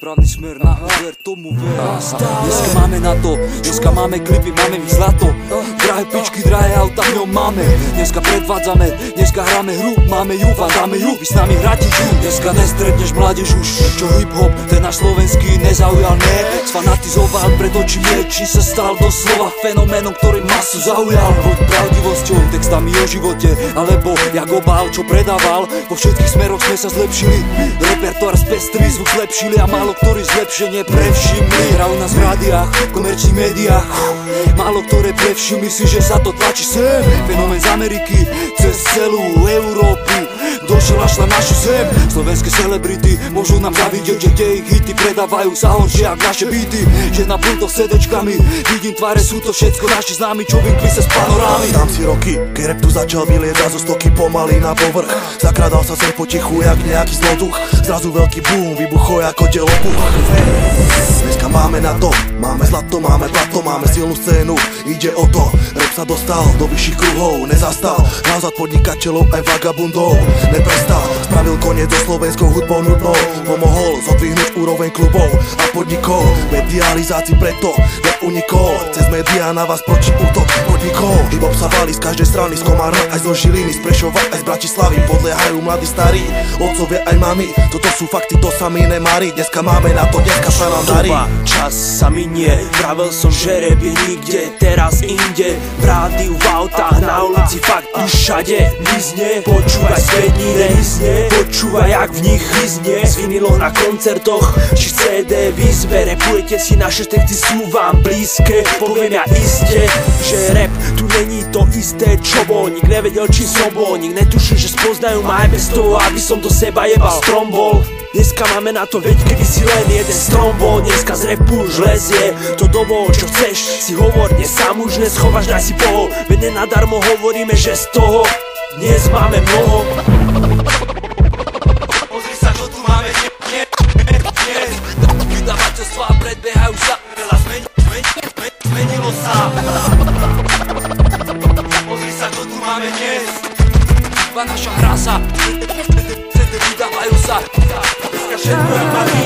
správny smer, ver tomu ver. Dneska máme na to, dneska máme klipy, máme ich zlato. Drahé pičky, drahé auta v ňom máme. Dneska predvádzame, dneska hráme hru, máme ju, vám dáme ju, vy s nami hráte ju. Dneska nestretneš mládež už, čo hip-hop, ten náš slovenský nezaujal, ne. Sfanatizoval pred očimi, či sa stal doslova fenoménom, ktorý masu zaujal. Buď pravdivosťou, textami o živote, alebo jak obal, čo predával. Po všetkých smeroch sme sa zlepšili, repertoár spestrili, zvuk zlepšili a málo ktorý zlepšenie prevšimli. Hrajú nás v rádiách, v komerčných médiách, málo ktoré prevšimli si, že sa to tlačí sem. Fenomén z Ameriky, cez celú Európu došiel až na našu zem. Slovenské celebrity môžu nám zavidieť, že tie ich hity predávajú sa horšie jak naše beaty. Že na pultoch sedečkami vidím tváre, sú to všetko naši známi, čo vynkli sa z panorámy. Tam si roky, keď rap tu začal vyliezať zo stoky pomaly na povrch. Zakradal sa sem potichu jak nejaký zloduch. Zrazu veľký boom, vybuchol ako delopuch. Dneska máme na to, máme zlato, máme plato, máme silnú scénu. Ide o to, rap sa dostal do vyšších kruhov, nezastal. Nazad podnikateľov aj vagabundov neprestal, spravil koniec so slovenskou hudbou nudnou. Pomohol zodvihnúť úroveň klubov a podnikov. Medializácii preto neunikol, cez médiá na vás proti útok podnikov. Hip-hop sa valí z každej strany, z Komára aj zo Žiliny, z Prešova aj z Bratislavy. Podliehajú mladí starí, otcovia aj mami. Toto sú fakty, to sa mi nemári. Dneska máme na to, dneska sa nám darí. Čas sa minie, vravel som, že rap je nikde, teraz inde. V rádiu, v autách, na ulici, fakt už všade vyznie. Počúvaj svednine, počúvaj jak v nich vyznie. Z vinilov na koncertoch, či CD výzve. Repujete si, naše texty sú vám blízke. Poviem ja iste, že rap tu není to isté, čo bol. Nik nevedel, či som bol, nik netušil, že spoznajú ma aj bez toho, aby som do seba jebal strom bol. Dneska máme na to, veď keby si len jeden strom bol. Dneska z rapu už lezie to dobol, čo chceš si hovor, dnes sám už neschováš, daj si pohol. Veď nenadarmo hovoríme, že z toho dnes máme mnoho. Pozri sa, čo tu máme dnes. Vydavateľstvá predbiehajú sa, veľa zmenilo sa. Pozri sa, čo tu máme dnes. Iba naša hra sa, vydávajú sa. Dneska všetko je malý.